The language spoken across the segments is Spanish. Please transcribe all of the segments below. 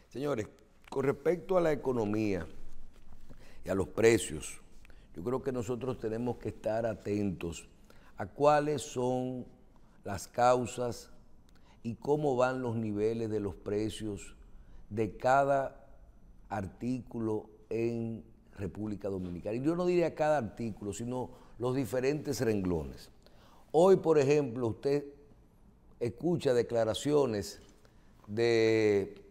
Señores, con respecto a la economía y a los precios, yo creo que nosotros tenemos que estar atentos a cuáles son las causas y cómo van los niveles de los precios de cada artículo en República Dominicana. Y yo no diría cada artículo, sino los diferentes renglones. Hoy, por ejemplo, usted escucha declaraciones de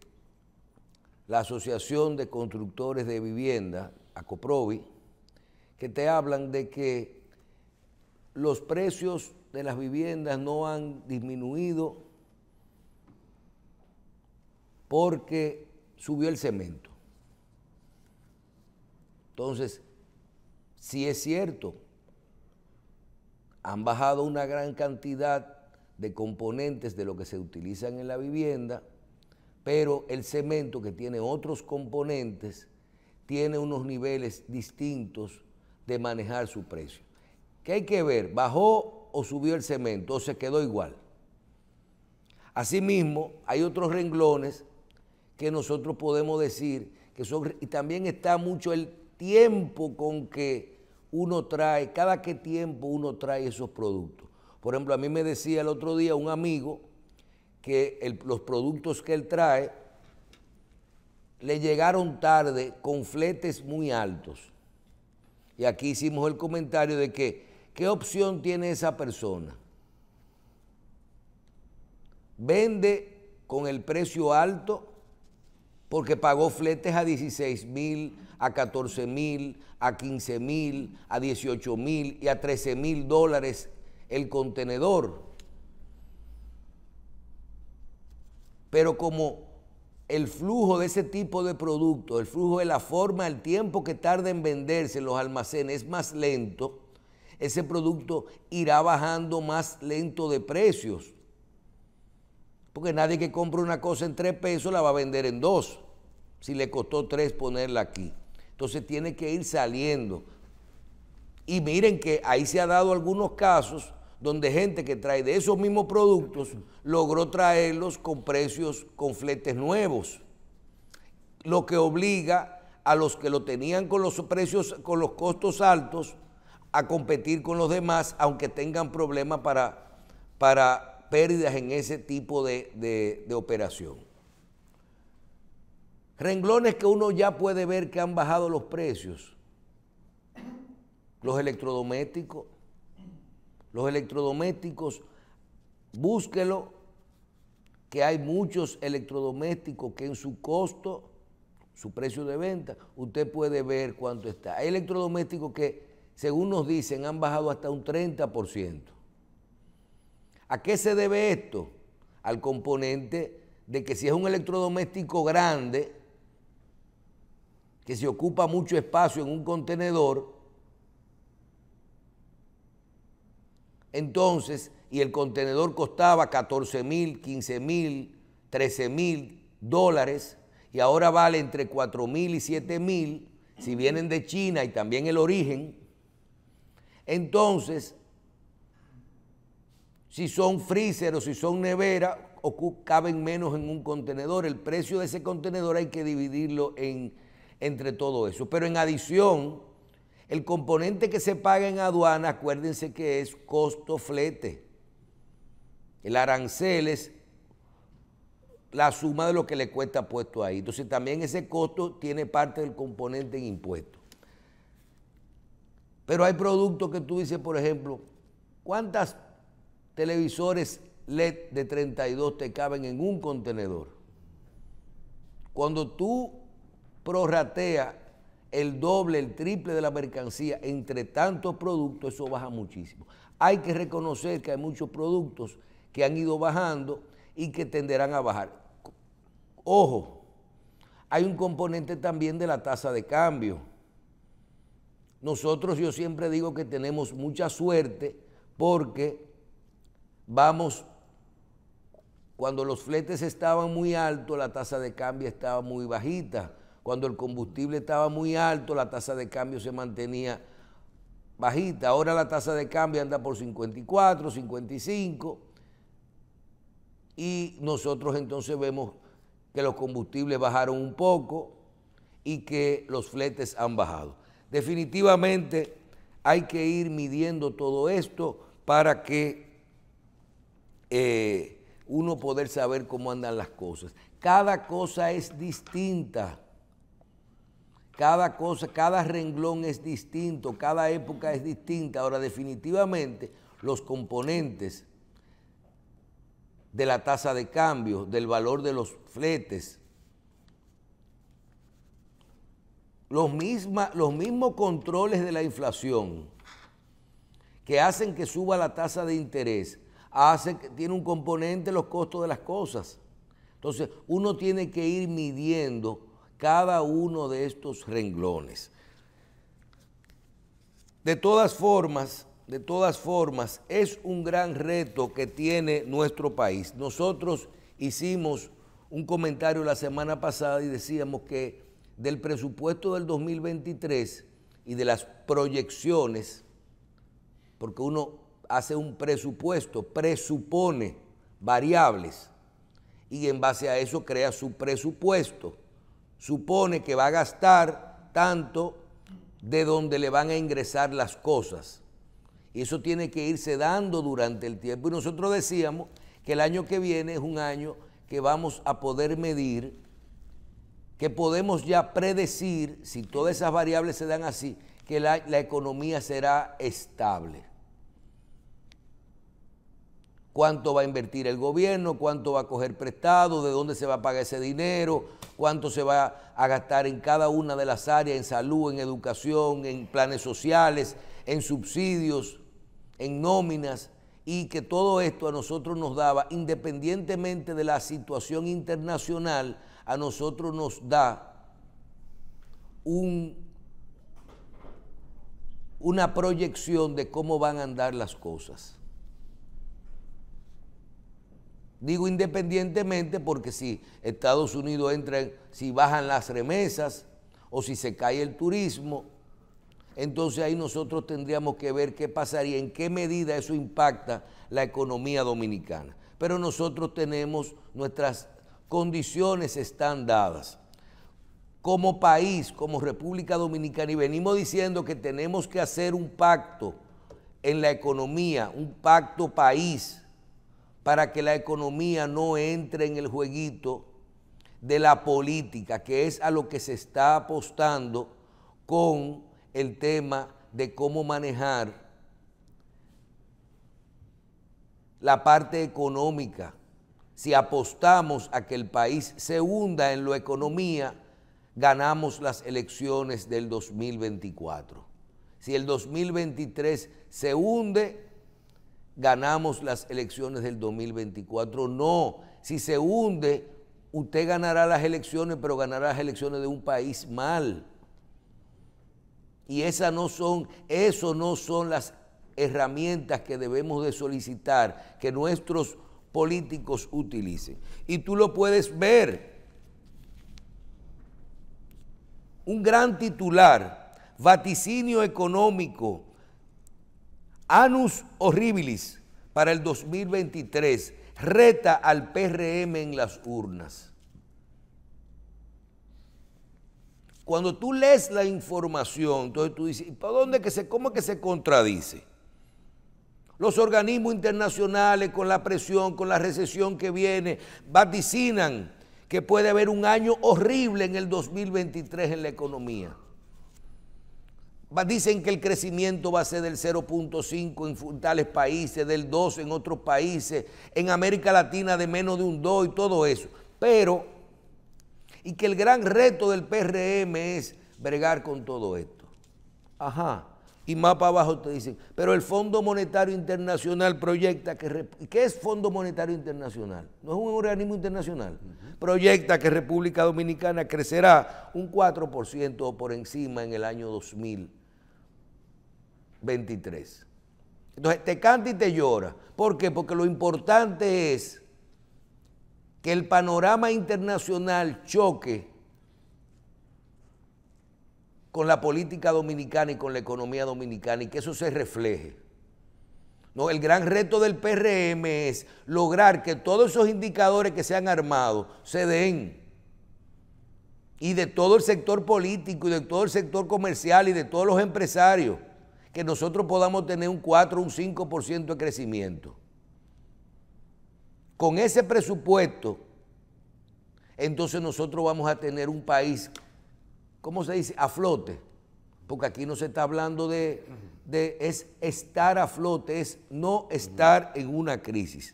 la Asociación de Constructores de Vivienda, ACOPROVI, que te hablan de que los precios de las viviendas no han disminuido porque subió el cemento. Entonces, sí es cierto, han bajado una gran cantidad de componentes de lo que se utilizan en la vivienda, pero el cemento, que tiene otros componentes, tiene unos niveles distintos de manejar su precio. ¿Qué hay que ver? ¿Bajó o subió el cemento o se quedó igual? Asimismo, hay otros renglones que nosotros podemos decir que son, y también está mucho el tiempo con que uno trae, cada qué tiempo uno trae esos productos. Por ejemplo, a mí me decía el otro día un amigo que los productos que él trae le llegaron tarde con fletes muy altos. Y aquí hicimos el comentario de que, ¿qué opción tiene esa persona? Vende con el precio alto porque pagó fletes a 16,000, a 14,000, a 15,000, a 18,000 y a 13,000 dólares el contenedor. Pero como el flujo de ese tipo de productos, el flujo de la forma, el tiempo que tarda en venderse en los almacenes es más lento, ese producto irá bajando más lento de precios. Porque nadie que compre una cosa en 3 pesos la va a vender en 2, si le costó 3 ponerla aquí. Entonces tiene que ir saliendo. Y miren que ahí se ha dado algunos casos donde gente que trae de esos mismos productos logró traerlos con precios, con fletes nuevos, lo que obliga a los que lo tenían con los precios, con los costos altos, a competir con los demás, aunque tengan problemas para pérdidas en ese tipo de operación. Renglones que uno ya puede ver que han bajado los precios: los electrodomésticos. Los electrodomésticos, búsquelo, que hay muchos electrodomésticos que en su costo, su precio de venta, usted puede ver cuánto está. Hay electrodomésticos que, según nos dicen, han bajado hasta un 30%. ¿A qué se debe esto? Al componente de que si es un electrodoméstico grande, que se ocupa mucho espacio en un contenedor, entonces, y el contenedor costaba 14,000, 15,000, 13,000 dólares, y ahora vale entre 4,000 y 7,000, si vienen de China y también el origen. Entonces, si son freezer o si son nevera, caben menos en un contenedor. El precio de ese contenedor hay que dividirlo entre todo eso. Pero en adición, el componente que se paga en aduana, acuérdense que es costo flete. El arancel es la suma de lo que le cuesta puesto ahí. Entonces también ese costo tiene parte del componente en impuestos. Pero hay productos que tú dices, por ejemplo, ¿cuántas televisores LED de 32 te caben en un contenedor? Cuando tú prorrateas el doble, el triple de la mercancía entre tantos productos, eso baja muchísimo. Hay que reconocer que hay muchos productos que han ido bajando y que tenderán a bajar. Ojo, hay un componente también de la tasa de cambio. Nosotros, yo siempre digo que tenemos mucha suerte porque cuando los fletes estaban muy altos, la tasa de cambio estaba muy bajita. Cuando el combustible estaba muy alto, la tasa de cambio se mantenía bajita. Ahora la tasa de cambio anda por 54, 55. Y nosotros entonces vemos que los combustibles bajaron un poco y que los fletes han bajado. Definitivamente hay que ir midiendo todo esto para que uno poder saber cómo andan las cosas. Cada cosa es distinta. Cada cosa, cada renglón es distinto, cada época es distinta. Ahora, definitivamente, los componentes de la tasa de cambio, del valor de los fletes, los mismos controles de la inflación que hacen que suba la tasa de interés, tiene un componente los costos de las cosas. Entonces, uno tiene que ir midiendo cada uno de estos renglones. De todas formas, es un gran reto que tiene nuestro país. Nosotros hicimos un comentario la semana pasada y decíamos que del presupuesto del 2023 y de las proyecciones, porque uno hace un presupuesto, presupone variables y en base a eso crea su presupuesto. Supone que va a gastar tanto de donde le van a ingresar las cosas. Y eso tiene que irse dando durante el tiempo. Y nosotros decíamos que el año que viene es un año que vamos a poder medir, que podemos ya predecir, si todas esas variables se dan así, que la economía será estable. Cuánto va a invertir el gobierno, cuánto va a coger prestado, de dónde se va a pagar ese dinero, cuánto se va a gastar en cada una de las áreas, en salud, en educación, en planes sociales, en subsidios, en nóminas, y que todo esto a nosotros nos daba, independientemente de la situación internacional, a nosotros nos da una proyección de cómo van a andar las cosas. Digo independientemente porque si Estados Unidos entra, si bajan las remesas o si se cae el turismo, entonces ahí nosotros tendríamos que ver qué pasaría, en qué medida eso impacta la economía dominicana. Pero nosotros tenemos, nuestras condiciones están dadas. Como país, como República Dominicana, y venimos diciendo que tenemos que hacer un pacto en la economía, un pacto país, para que la economía no entre en el jueguito de la política, que es a lo que se está apostando con el tema de cómo manejar la parte económica. Si apostamos a que el país se hunda en la economía, ganamos las elecciones del 2024. Si el 2023 se hunde, ganamos las elecciones del 2024. No, si se hunde, usted ganará las elecciones, pero ganará las elecciones de un país mal. Y eso no son las herramientas que debemos de solicitar que nuestros políticos utilicen. Y tú lo puedes ver. Un gran titular, vaticinio económico, Annus horribilis para el 2023, reta al PRM en las urnas. Cuando tú lees la información, entonces tú dices, ¿cómo es que se contradice? Los organismos internacionales con la presión, con la recesión que viene, vaticinan que puede haber un año horrible en el 2023 en la economía. Dicen que el crecimiento va a ser del 0.5 en tales países, del 2 en otros países, en América Latina de menos de un 2 y todo eso. Y que el gran reto del PRM es bregar con todo esto. Ajá. Y más para abajo te dicen, pero el Fondo Monetario Internacional proyecta que... ¿Qué es Fondo Monetario Internacional? No es un organismo internacional. Proyecta que República Dominicana crecerá un 4% o por encima en el año 2023. Entonces te canta y te llora. ¿Por qué? Porque lo importante es que el panorama internacional choque con la política dominicana y con la economía dominicana y que eso se refleje. No, el gran reto del PRM es lograr que todos esos indicadores que se han armado se den. y de todo el sector político y de todo el sector comercial y de todos los empresarios, que nosotros podamos tener un 4 o un 5% de crecimiento. Con ese presupuesto, entonces nosotros vamos a tener un país, ¿cómo se dice?, a flote, porque aquí no se está hablando de es estar a flote, es no estar en una crisis.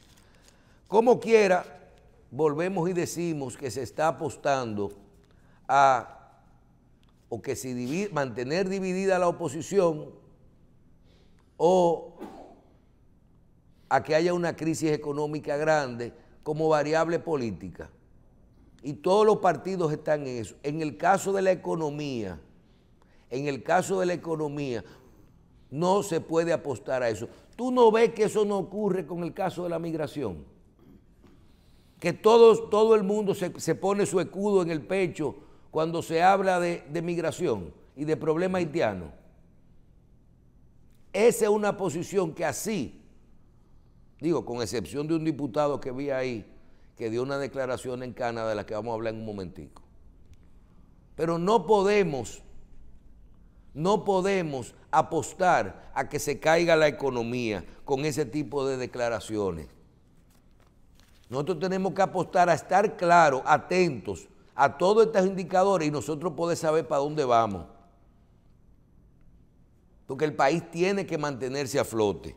Como quiera, volvemos y decimos que se está apostando o que si mantener dividida la oposición o a que haya una crisis económica grande como variable política. Y todos los partidos están en eso. En el caso de la economía, no se puede apostar a eso. ¿Tú no ves que eso no ocurre con el caso de la migración? Que todo el mundo se pone su escudo en el pecho cuando se habla de migración y de problema haitiano. Esa es una posición que así, digo, con excepción de un diputado que vi ahí, que dio una declaración en Canadá de la que vamos a hablar en un momentico. Pero no podemos apostar a que se caiga la economía con ese tipo de declaraciones. Nosotros tenemos que apostar a estar claros, atentos a todos estos indicadores y nosotros poder saber para dónde vamos. Porque el país tiene que mantenerse a flote.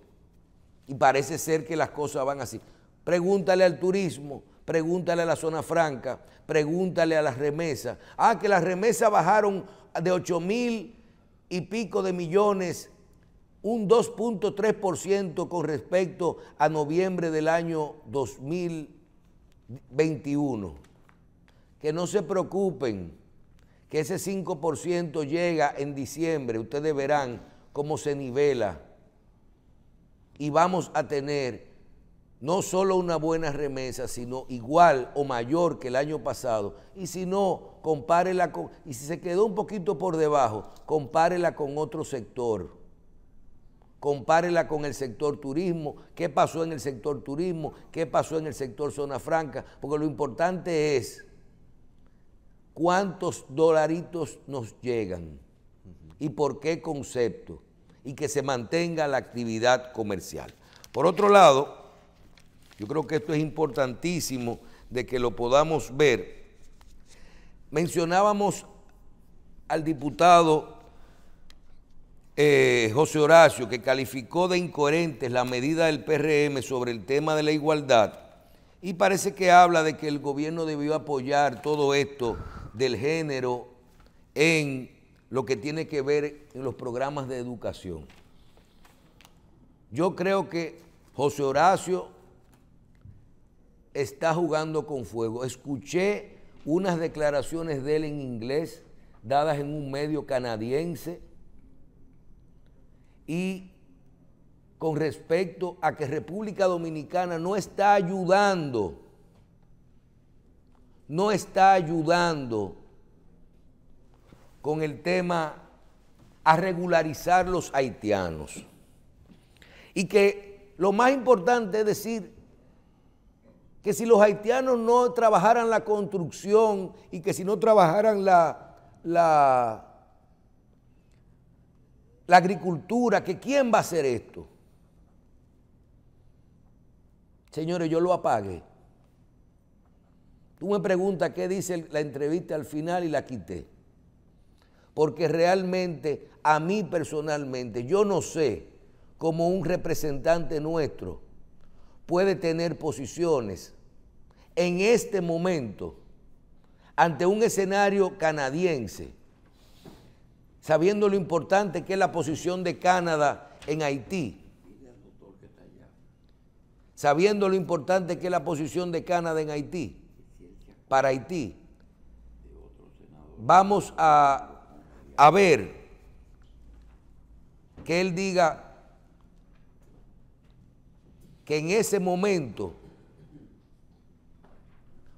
Y parece ser que las cosas van así. Pregúntale al turismo, pregúntale a la zona franca, pregúntale a las remesas. Que las remesas bajaron de 8,000 y pico de millones, un 2.3% con respecto a noviembre del año 2021. Que no se preocupen, que ese 5% llega en diciembre, ustedes verán cómo se nivela y vamos a tener no solo una buena remesa, sino igual o mayor que el año pasado. Y si no, compárela con, y si se quedó un poquito por debajo, compárela con otro sector. Compárela con el sector turismo, qué pasó en el sector turismo, qué pasó en el sector zona franca, porque lo importante es cuántos dolaritos nos llegan y por qué concepto, y que se mantenga la actividad comercial. Por otro lado, yo creo que esto es importantísimo de que lo podamos ver. Mencionábamos al diputado José Horacio, que calificó de incoherentes la medida del PRM sobre el tema de la igualdad, y parece que habla de que el gobierno debió apoyar todo esto del género en lo que tiene que ver en los programas de educación. Yo creo que José Horacio está jugando con fuego. Escuché unas declaraciones de él en inglés dadas en un medio canadiense y con respecto a que República Dominicana no está ayudando con el tema a regularizar los haitianos. Y que lo más importante es decir que si los haitianos no trabajaran la construcción y que si no trabajaran la agricultura, que ¿quién va a hacer esto? Señores, yo lo apagué. Tú me preguntas qué dice la entrevista al final y la quité. Porque realmente, a mí personalmente, yo no sé cómo un representante nuestro puede tener posiciones en este momento ante un escenario canadiense, sabiendo lo importante que es la posición de Canadá en Haití, sabiendo lo importante que es la posición de Canadá en Haití, para Haití. Vamos a ver que él diga que en ese momento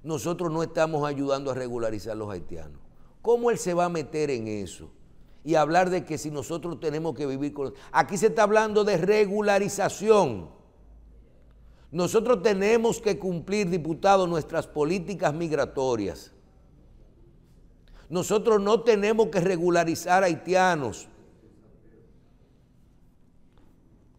nosotros no estamos ayudando a regularizar a los haitianos. ¿Cómo él se va a meter en eso? Y hablar de que si nosotros tenemos que vivir con... Aquí se está hablando de regularización. Nosotros tenemos que cumplir, diputados, nuestras políticas migratorias. Nosotros no tenemos que regularizar haitianos.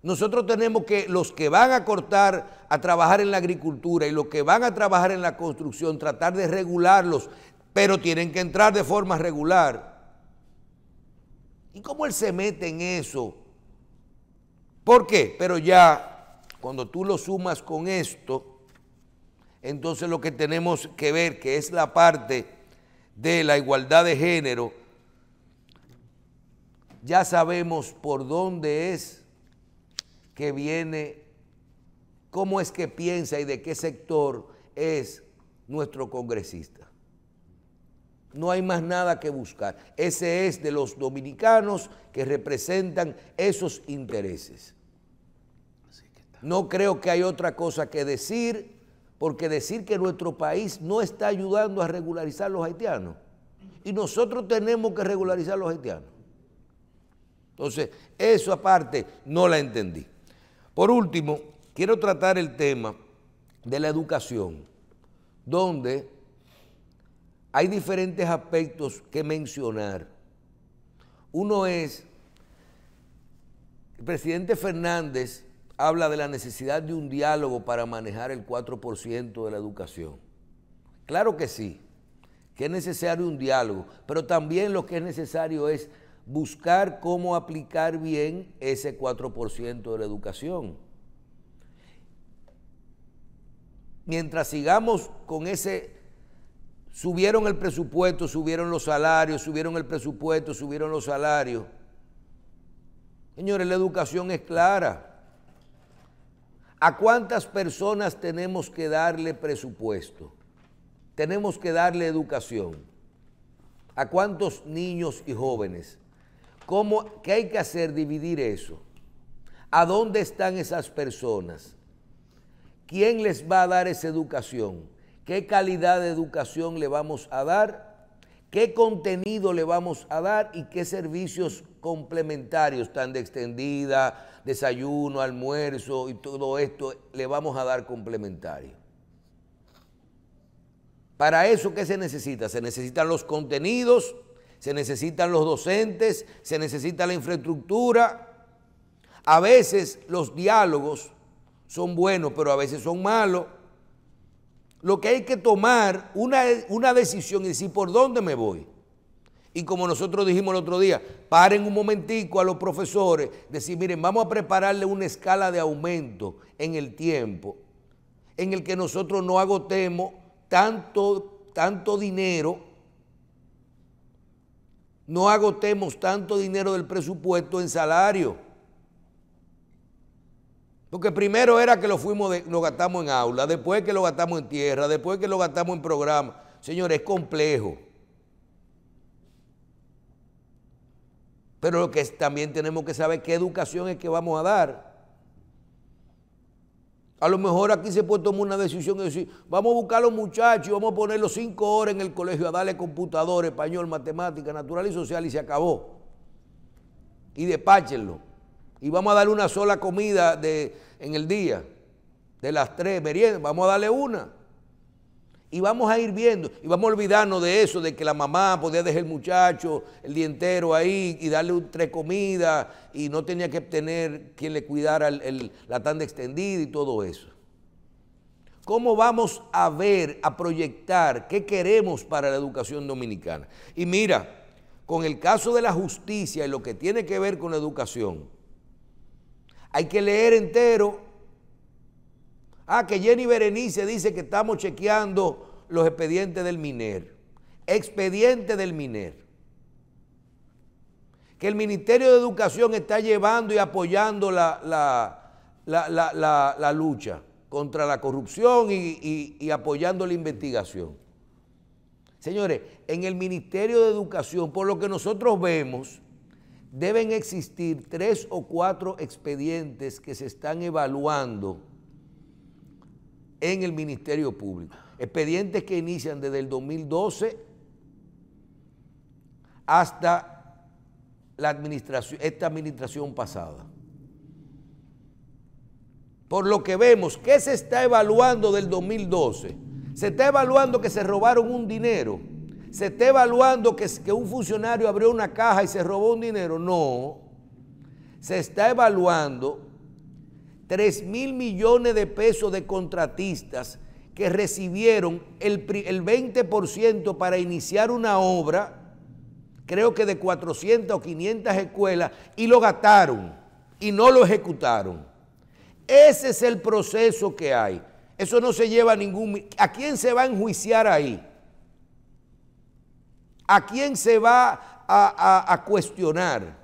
Nosotros tenemos que, los que van a cortar a trabajar en la agricultura y los que van a trabajar en la construcción, tratar de regularlos, pero tienen que entrar de forma regular. ¿Y cómo él se mete en eso? ¿Por qué? Pero ya, cuando tú lo sumas con esto, entonces lo que tenemos que ver, que es la parte de la igualdad de género, ya sabemos por dónde es que viene, cómo es que piensa y de qué sector es nuestro congresista. No hay más nada que buscar. Ese es de los dominicanos que representan esos intereses. No creo que hay otra cosa que decir, porque decir que nuestro país no está ayudando a regularizar los haitianos y nosotros tenemos que regularizar los haitianos. Entonces, eso aparte no la entendí. Por último, quiero tratar el tema de la educación, donde hay diferentes aspectos que mencionar. Uno es, el presidente Fernández habla de la necesidad de un diálogo para manejar el 4% de la educación. Claro que sí, que es necesario un diálogo, pero también lo que es necesario es buscar cómo aplicar bien ese 4% de la educación. Mientras sigamos con ese, subieron el presupuesto, subieron los salarios, subieron el presupuesto, subieron los salarios. Señores, la educación es clara. ¿A cuántas personas tenemos que darle presupuesto? Tenemos que darle educación. ¿A cuántos niños y jóvenes? ¿Qué hay que hacer? Dividir eso. ¿A dónde están esas personas? ¿Quién les va a dar esa educación? ¿Qué calidad de educación le vamos a dar? ¿Qué contenido le vamos a dar? ¿Y qué servicios complementarios, tan de extendida, desayuno, almuerzo y todo esto, le vamos a dar complementario? Para eso, ¿qué se necesita? Se necesitan los contenidos, se necesitan los docentes, se necesita la infraestructura. A veces los diálogos son buenos, pero a veces son malos. Lo que hay que tomar una decisión y decir por dónde me voy. Y como nosotros dijimos el otro día, paren un momentico a los profesores, decir, miren, vamos a prepararle una escala de aumento en el tiempo, en el que nosotros no agotemos tanto dinero, no agotemos tanto dinero del presupuesto en salario. Porque primero era que lo gastamos en aula, después que lo gastamos en tierra, después que lo gastamos en programas. Señores, es complejo. Pero lo que también tenemos que saber qué educación es que vamos a dar. A lo mejor aquí se puede tomar una decisión y decir, vamos a buscar a los muchachos y vamos a ponerlos 5 horas en el colegio a darle computador, español, matemática, natural y social y se acabó. Y despáchenlo. Y vamos a darle una sola comida en el día, de las 3 meriendas, vamos a darle una. Y vamos a ir viendo, y vamos a olvidarnos de eso, de que la mamá podía dejar el muchacho el día entero ahí y darle 3 comidas y no tenía que tener quien le cuidara la tanda extendida y todo eso. ¿Cómo vamos a ver, a proyectar qué queremos para la educación dominicana? Y mira, con el caso de la justicia y lo que tiene que ver con la educación, hay que leer entero. Que Jenny Berenice dice que estamos chequeando los expedientes del MINER. Expediente del MINER. Que el Ministerio de Educación está llevando y apoyando la lucha contra la corrupción y apoyando la investigación. Señores, en el Ministerio de Educación, por lo que nosotros vemos, deben existir 3 o 4 expedientes que se están evaluando en el Ministerio Público. Expedientes que inician desde el 2012 hasta esta administración pasada. Por lo que vemos, ¿qué se está evaluando del 2012? Se está evaluando que se robaron un dinero. se está evaluando que un funcionario abrió una caja y se robó un dinero. No, se está evaluando 3.000 millones de pesos de contratistas que recibieron el 20% para iniciar una obra, creo que de 400 o 500 escuelas, y lo gastaron y no lo ejecutaron. Ese es el proceso que hay. Eso no se lleva a ningún... ¿A quién se va a enjuiciar ahí? ¿A quién se va a cuestionar?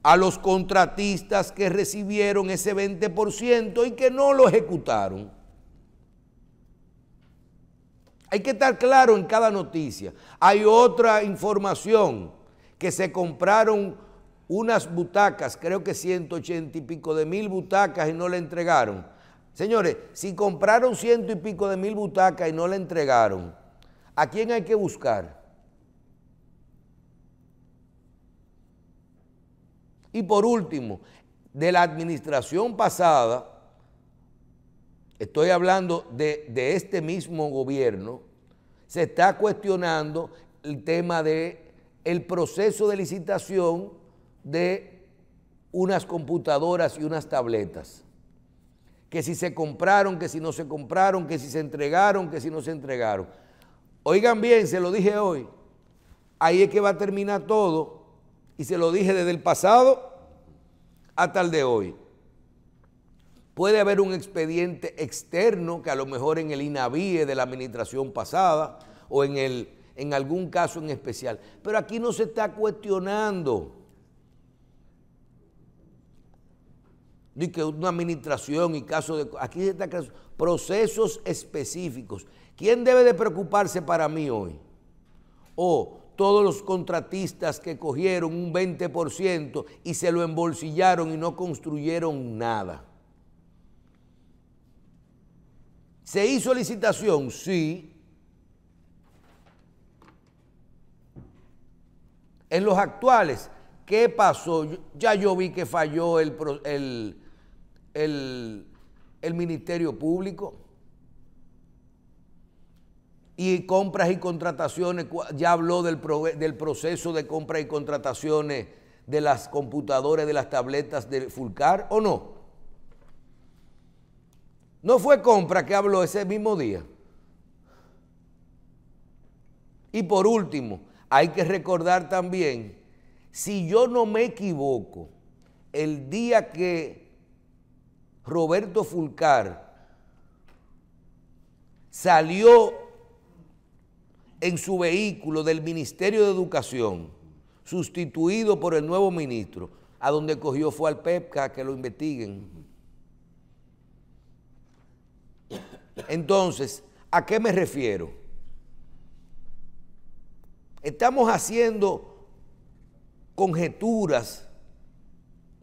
A los contratistas que recibieron ese 20% y que no lo ejecutaron. Hay que estar claro en cada noticia. Hay otra información, que se compraron unas butacas, creo que 180 y pico de mil butacas y no le entregaron. Señores, si compraron 100 y pico de mil butacas y no le entregaron, ¿a quién hay que buscar? Y por último, de la administración pasada, estoy hablando de este mismo gobierno, se está cuestionando el tema del proceso de licitación de unas computadoras y unas tabletas. Que si se compraron, que si no se compraron, que si se entregaron, que si no se entregaron. Oigan bien, se lo dije hoy, ahí es que va a terminar todo, y se lo dije desde el pasado hasta el de hoy. Puede haber un expediente externo que a lo mejor en el INAVIE de la administración pasada o en algún caso en especial, pero aquí no se está cuestionando de que una administración y caso de... Aquí se está procesos específicos. ¿Quién debe de preocuparse para mí hoy? O todos los contratistas que cogieron un 20% y se lo embolsillaron y no construyeron nada. ¿Se hizo licitación? Sí. En los actuales, ¿qué pasó? Ya yo vi que falló el Ministerio Público. Y compras y contrataciones, ya habló del proceso de compras y contrataciones de las computadoras, de las tabletas de Fulcar, ¿o no? ¿No fue compra que habló ese mismo día? Y por último, hay que recordar también, si yo no me equivoco, el día que Roberto Fulcar salió en su vehículo del Ministerio de Educación, sustituido por el nuevo ministro, a donde cogió fue al PEPCA, que lo investiguen. Entonces, ¿a qué me refiero? Estamos haciendo conjeturas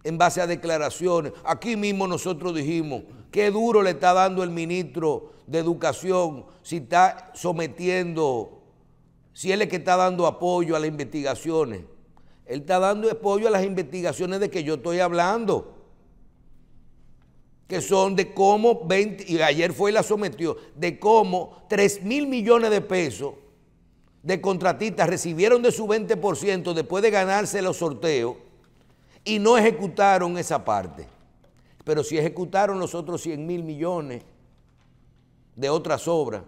en base a declaraciones. Aquí mismo nosotros dijimos, qué duro le está dando el ministro de Educación si está sometiendo, si él es que está dando apoyo a las investigaciones. Él está dando apoyo a las investigaciones de que yo estoy hablando, que son de cómo, y ayer fue y la sometió, de cómo 3.000 millones de pesos de contratistas recibieron de su 20% después de ganarse los sorteos y no ejecutaron esa parte. Pero sí ejecutaron los otros 100.000 millones de otras obras.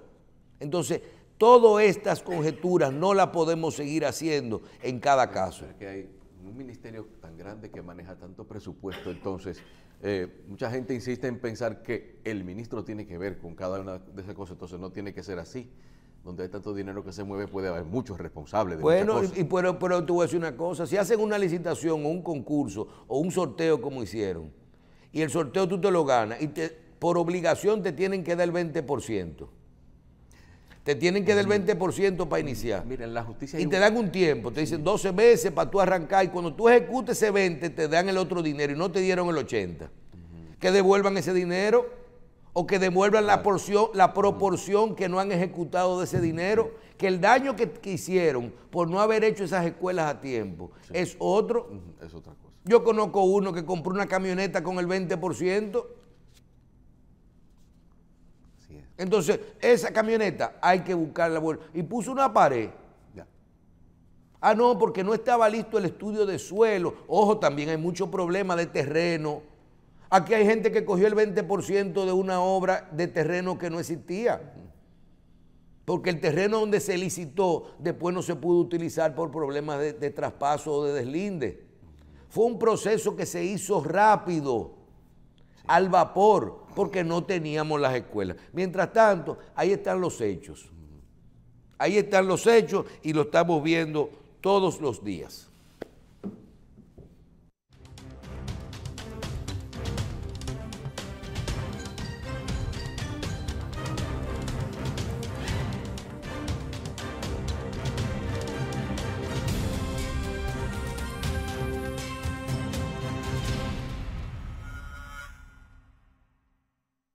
Entonces, todas estas conjeturas no las podemos seguir haciendo en cada caso. Es que hay un ministerio tan grande que maneja tanto presupuesto, entonces mucha gente insiste en pensar que el ministro tiene que ver con cada una de esas cosas, entonces no tiene que ser así. Donde hay tanto dinero que se mueve puede haber muchos responsables de muchas cosas. Pero te voy a decir una cosa, si hacen una licitación o un concurso o un sorteo como hicieron, y el sorteo tú te lo ganas, y por obligación te tienen que dar el 20%. Te tienen que dar el 20% para iniciar. Miren, la justicia... Y te dan un tiempo, te dicen 12 meses para tú arrancar, y cuando tú ejecutes ese 20 te dan el otro dinero y no te dieron el 80. Que devuelvan ese dinero o que devuelvan la proporción que no han ejecutado de ese dinero, que el daño que hicieron por no haber hecho esas escuelas a tiempo es otro. Es otra cosa. Yo conozco uno que compró una camioneta con el 20%. Entonces, esa camioneta hay que buscarla. Y puso una pared Ah, no, porque no estaba listo el estudio de suelo. Ojo, también hay muchos problemas de terreno. Aquí hay gente que cogió el 20% de una obra de terreno que no existía. Porque el terreno donde se licitó después no se pudo utilizar por problemas de traspaso o de deslinde. Fue un proceso que se hizo rápido, al vapor, porque no teníamos las escuelas. Mientras tanto, ahí están los hechos. Ahí están los hechos y lo estamos viendo todos los días.